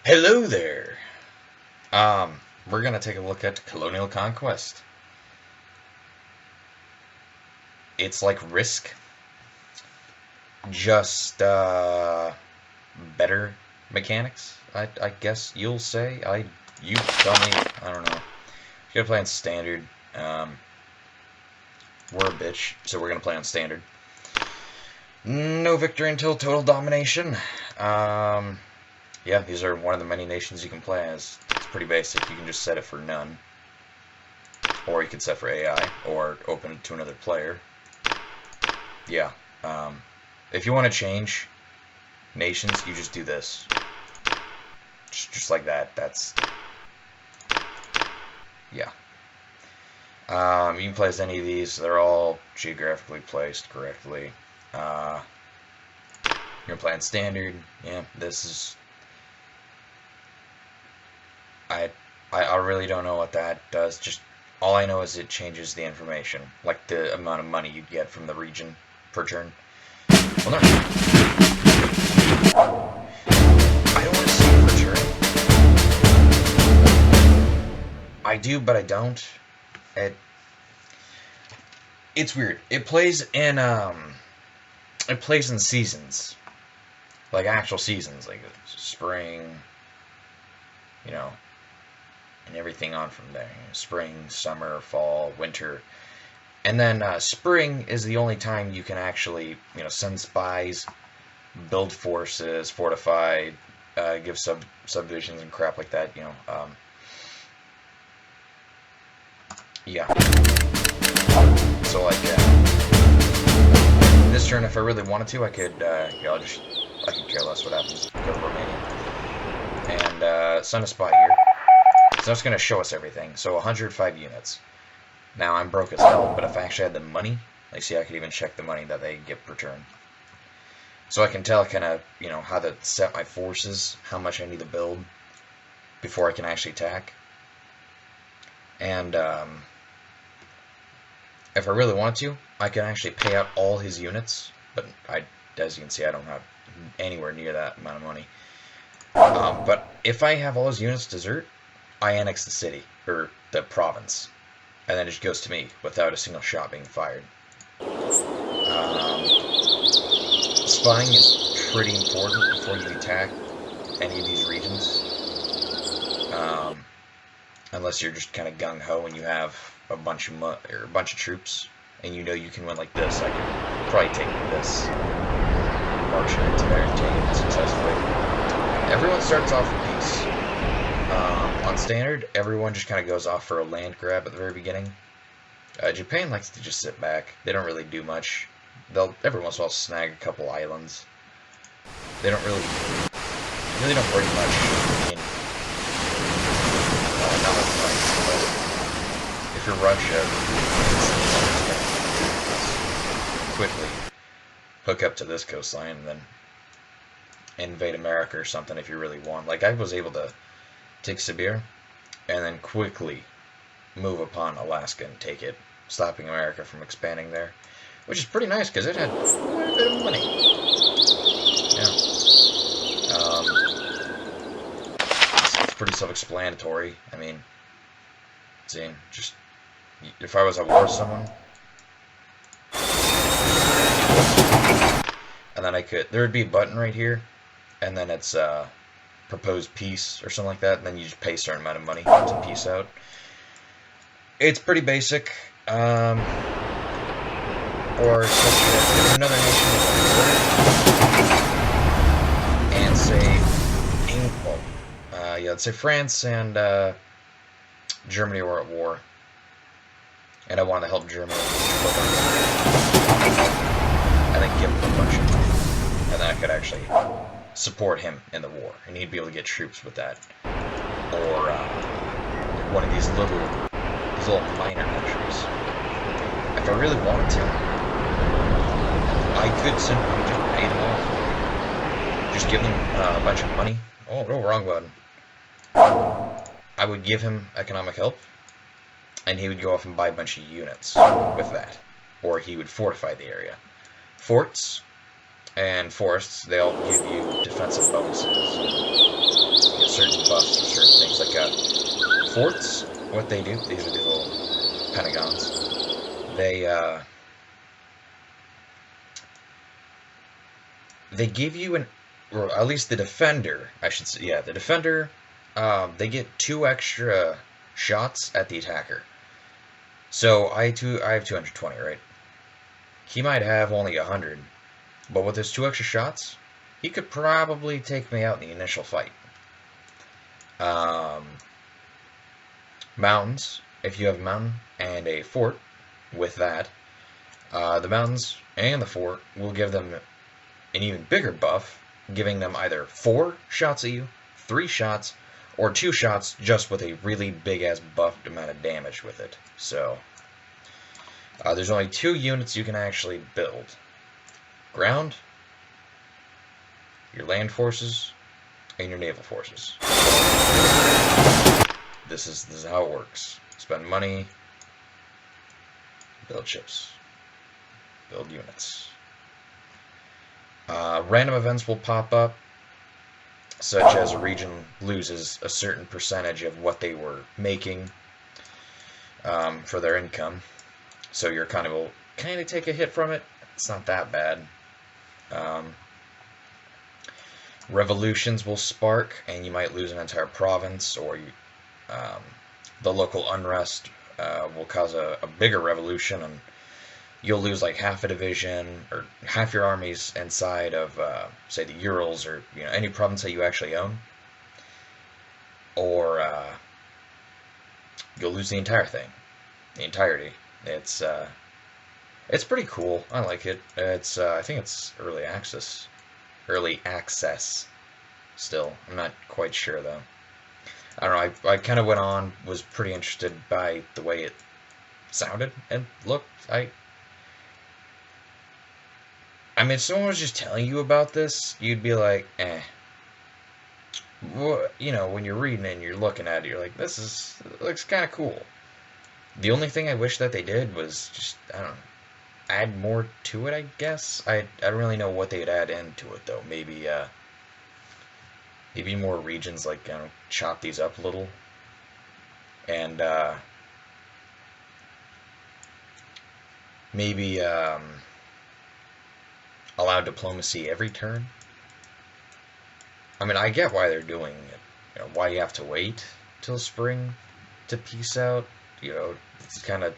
Hello there. We're gonna take a look at Colonial Conquest. It's like Risk, just better mechanics. I guess you'll say. You tell me. I don't know. You're gonna play on standard. We're a bitch, so we're gonna play on standard. No victory until total domination. Yeah, these are one of the many nations you can play as. It's pretty basic. You can just set it for none. Or you can set for AI, or open it to another player. Yeah. If you want to change nations, you just do this. Just like that. That's... Yeah. You can play as any of these. They're all geographically placed correctly. You're gonna play on standard. Yeah, this is... I really don't know what that does. Just all I know is it changes the information, like the amount of money you get from the region per turn. Well, no, I don't want to see it per turn. I do, but I don't. It's weird. It plays in seasons, like actual seasons, like spring, you know, and everything on from there. Spring, summer, fall, winter. And then spring is the only time you can actually, send spies, build forces, fortify, give subdivisions and crap like that, yeah. So like, this turn, if I really wanted to, I could, I could care less what happens. Go to Romania. And send a spy here. So that's going to show us everything. So 105 units. Now I'm broke as hell, but if I actually had the money, like see, I could even check the money that they get per turn. So I can tell kind of, how to set my forces, how much I need to build before I can actually attack. And if I really wanted to, I can actually pay out all his units, but as you can see, I don't have anywhere near that amount of money. But if I have all his units desert, I annex the city, or the province, and then it just goes to me without a single shot being fired. Spying is pretty important before you attack any of these regions, unless you're just kind of gung-ho and you have a bunch of troops, and you can win like this. I could probably take this, march into there and take it successfully. Everyone starts off in peace. On standard, everyone just kind of goes off for a land grab at the very beginning. Japan likes to just sit back. They don't really do much. They'll every once in a while snag a couple islands. They don't really don't bring much in. Not much, but if you're Russia, quickly hook up to this coastline and then invade America or something if you really want. Like I was able to take Siberia and then quickly move upon Alaska and take it, stopping America from expanding there, which is pretty nice because it had quite a bit of money. Yeah, it's pretty self-explanatory. I mean, see, just if I was at war with someone, and then there would be a button right here, and then it's propose peace or something like that, and then you just pay a certain amount of money to peace out. It's pretty basic. Or such as another nation and say England. Let's say France and Germany were at war, and I want to help Germany, and then give him a bunch of money, and then I could actually support him in the war, and he'd be able to get troops with that. Or one of these little minor countries. If I really wanted to, I could simply just pay them off. Just give them a bunch of money. Oh, no, wrong button. I would give him economic help, and he would go off and buy a bunch of units with that. Or he would fortify the area. Forts and forests, they all give you defensive bonuses, certain It's like forts. What they do, these are these little pentagons. They give you or at least the defender, I should say, yeah, the defender, they get 2 extra shots at the attacker. So I have 220, right? He might have only 100, but with his 2 extra shots, he could probably take me out in the initial fight. Mountains, if you have a mountain and a fort with that, the mountains and the fort will give them an even bigger buff, giving them either 4 shots at you, 3 shots, or 2 shots just with a really big-ass buffed amount of damage with it. So, there's only 2 units you can actually build. Ground, your land forces, and your naval forces. This is how it works. Spend money, build ships, build units. Random events will pop up, such as a region loses a certain percentage of what they were making for their income. So you're kind of take a hit from it. It's not that bad. Revolutions will spark, and you might lose an entire province, or the local unrest will cause a bigger revolution, and you'll lose like half a division or half your armies inside of, say, the Urals, or any province that you actually own, or you'll lose the entire thing, the entirety. It's pretty cool. I like it. It's I think it's early access still. I'm not quite sure though. I don't know. I kind of went on, was pretty interested by the way it sounded and looked. I mean, if someone was just telling you about this, you'd be like, eh. Well, when you're reading it and you're looking at it, you're like, it looks kind of cool. The only thing I wish that they did was just, I don't know, add more to it, I guess. I don't really know what they'd add into it, though. Maybe more regions, like, chop these up a little. And, maybe, allow diplomacy every turn. I mean, I get why they're doing it. Why you have to wait till spring to peace out. It's kind of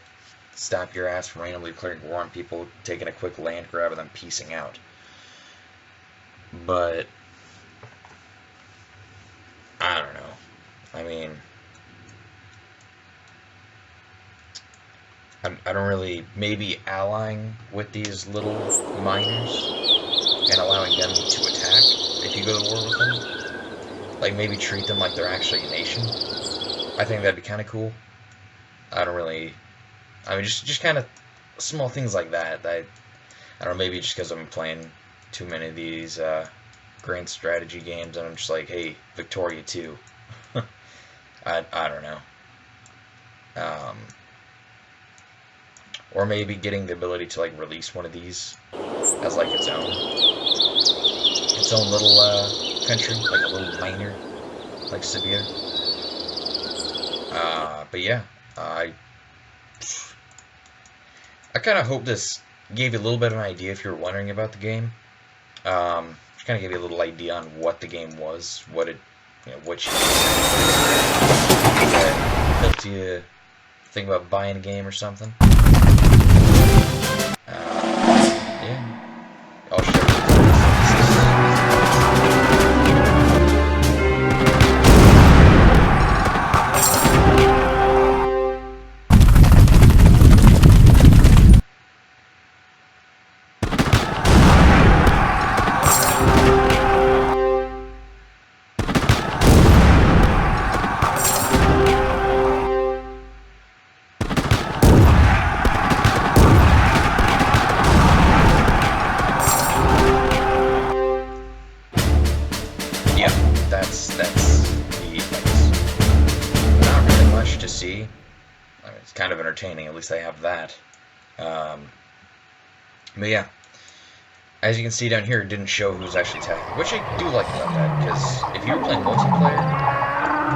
stop your ass from randomly declaring war on people, taking a quick land grab, and then peacing out. But I don't know. I mean, I don't really, maybe allying with these little miners and allowing them to attack if you go to war with them. Like, maybe treat them like they're actually a nation. I think that'd be kind of cool. I mean, just kind of small things like that. I don't know, maybe just because I'm playing too many of these grand strategy games, and I'm just like, hey, Victoria 2. I don't know. Or maybe getting the ability to, like, release one of these as, like, its own little country, like a little minor, like Sibir. But yeah, I kind of hope this gave you a little bit of an idea if you were wondering about the game. Just kind of gave you a little idea on what the game was, what you helped you think about buying a game or something. Yeah, I'll share it. That's the effects. Not really much to see. I mean, it's kind of entertaining. At least I have that. But yeah, as you can see down here, it didn't show who's actually attacking, which I do like about that, because if you were playing multiplayer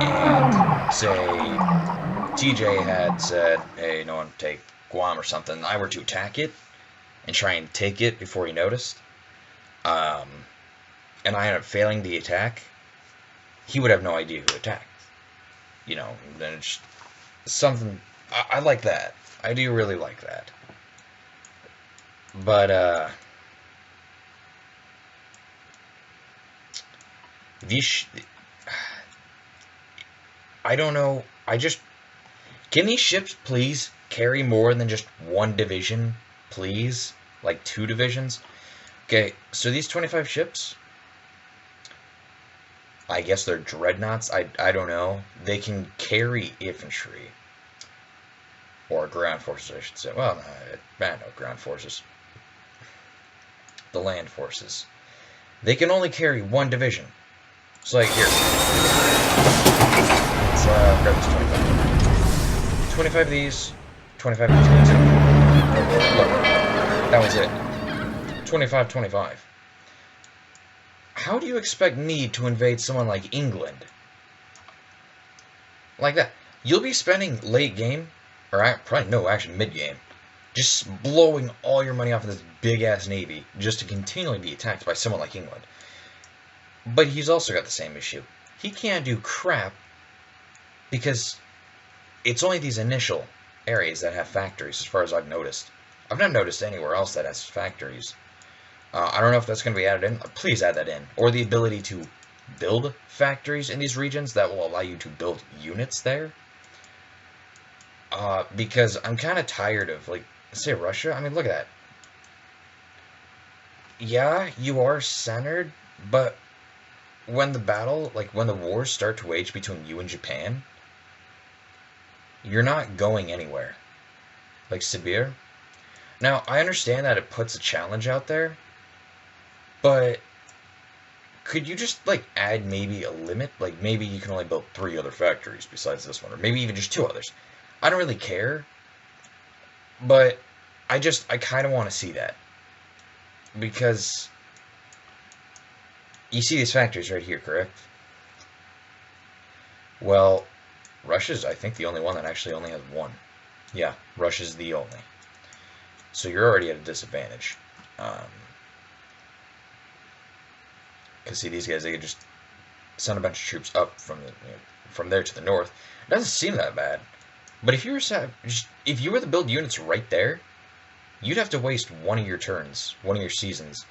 and say TJ had said, hey, no one take Guam or something, I were to attack it and try and take it before he noticed, and I ended up failing the attack, he would have no idea who attacked. You know, then it's something, I like that. I do really like that. But, I don't know, can these ships please carry more than just one division, please? Like 2 divisions? Okay, so these 25 ships, I guess they're dreadnoughts, I don't know. They can carry infantry. Or ground forces, I should say. Well, no, ground forces. The land forces. They can only carry 1 division. So, like, here. Let's grab this 25. 25 of these. 25 of these guys. Look, that was it. 25, 25. How do you expect me to invade someone like England? Like that. You'll be spending late game, or probably no, actually mid-game, just blowing all your money off of this big-ass navy just to continually be attacked by someone like England. But he's also got the same issue. He can't do crap because it's only these initial areas that have factories, as far as I've noticed. I've not noticed anywhere else that has factories. I don't know if that's going to be added in. Please add that in. Or the ability to build factories in these regions that will allow you to build units there. Because I'm kind of tired of, like, say Russia. I mean, look at that. Yeah, you are centered, but when the battle, like, when the wars start to wage between you and Japan, you're not going anywhere. Like Sibir. Now, I understand that it puts a challenge out there, but could you just, like, add maybe a limit? Like, maybe you can only build 3 other factories besides this one, or maybe even just 2 others. I don't really care, but I kind of want to see that. Because you see these factories right here, correct? Well, Russia's, I think, the only one that actually only has 1. Yeah, Russia's the only. So you're already at a disadvantage. Because see, these guys, they could just send a bunch of troops up from from there to the north. It doesn't seem that bad. But if you were to build units right there, you'd have to waste one of your turns, one of your seasons,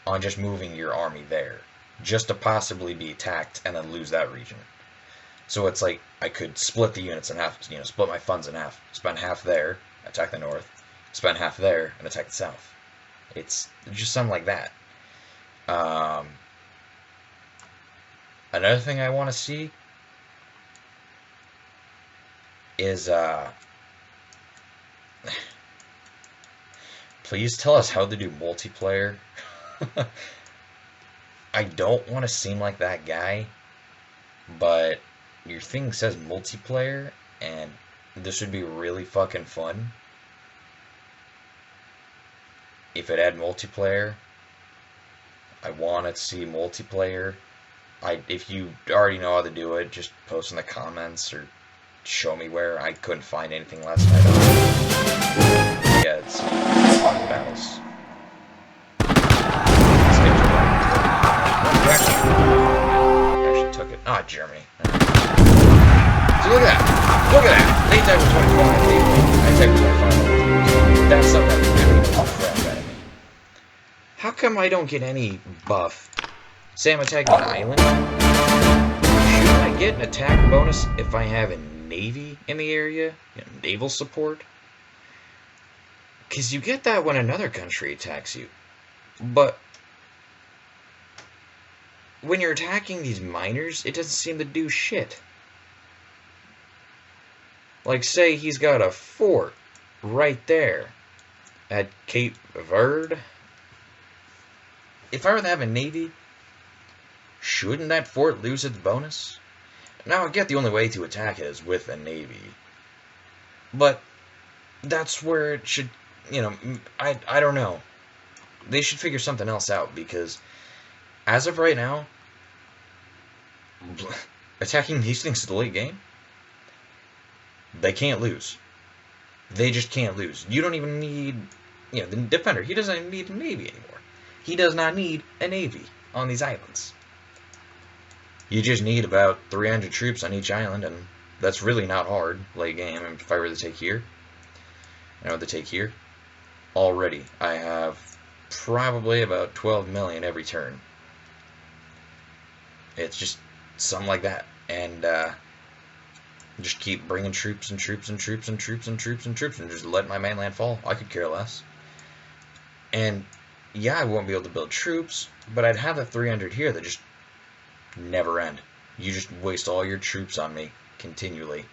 on just moving your army there, just to possibly be attacked and then lose that region. So it's like I could split the units in half, split my funds in half, spend half there, attack the north, spend half there, and attack the south. It's just something like that. Another thing I want to see is, please tell us how to do multiplayer. I don't want to seem like that guy, but your thing says multiplayer, and this would be really fucking fun if it had multiplayer. I want to see multiplayer. If you already know how to do it, just post in the comments or show me where. I couldn't find anything last night. Yeah, it's battles. Actually took it. Ah, Germany. So look at that. Look at that. They attacked with 25. I attacked with 25. That's something that really took the crap out of me. How come I don't get any buff? Say I'm attacking an island. Should I get an attack bonus if I have a navy in the area? Naval support? Because you get that when another country attacks you. But when you're attacking these miners, it doesn't seem to do shit. Like, say he's got a fort right there at Cape Verde. If I were to have a navy, shouldn't that fort lose its bonus? Now, I get the only way to attack it is with a navy. But that's where it should, I don't know. They should figure something else out, because as of right now, attacking these things is the late game. They can't lose. They just can't lose. You don't even need, you know, the defender. He doesn't even need a navy anymore. He does not need a navy on these islands. You just need about 300 troops on each island, and that's really not hard late game. And if I were to take here, I know to take here. Already, I have probably about 12 million every turn. It's just something like that, and just keep bringing troops and troops and troops and troops and troops and troops and just let my mainland fall. I could care less. And yeah, I won't be able to build troops, but I'd have the 300 here that just never end. You just waste all your troops on me continually.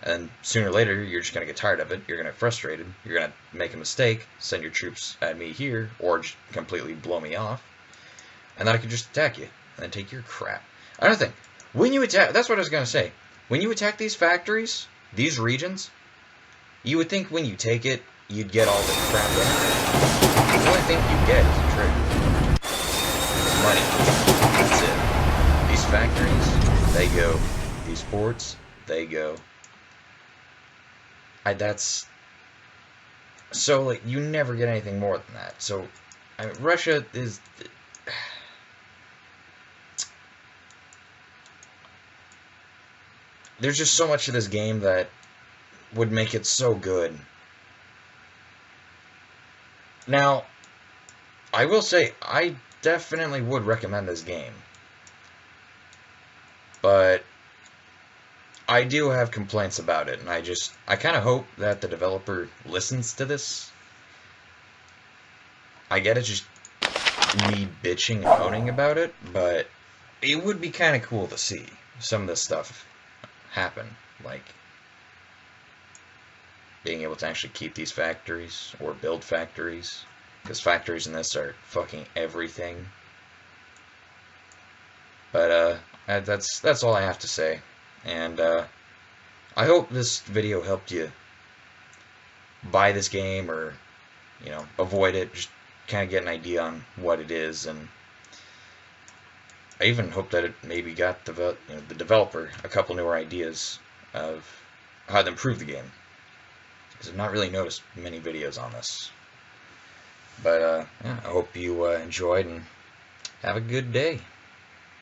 And sooner or later, you're just going to get tired of it. You're going to get frustrated. You're going to make a mistake, send your troops at me here, or just completely blow me off. And then I can just attack you, and then take your crap. Another thing, when you attack, that's what I was going to say. When you attack these factories, these regions, you would think when you take it, you'd get all the crap in it. The only thing you get is a trade. Money. That's it. These factories, they go. These ports, they go. That's so, like, you never get anything more than that. So, I mean, Russia is, there's just so much of this game that would make it so good. Now, I will say, I definitely would recommend this game, but I do have complaints about it, and I kind of hope that the developer listens to this. I get it's just me bitching and moaning about it, but it would be kind of cool to see some of this stuff happen, like being able to actually keep these factories or build factories, because factories in this are fucking everything. But that's all I have to say. And I hope this video helped you buy this game, or, you know, avoid it. Just kind of get an idea on what it is, and I even hope that it maybe got the developer a couple newer ideas of how to improve the game, because I've not really noticed many videos on this. But yeah, I hope you enjoyed, and have a good day.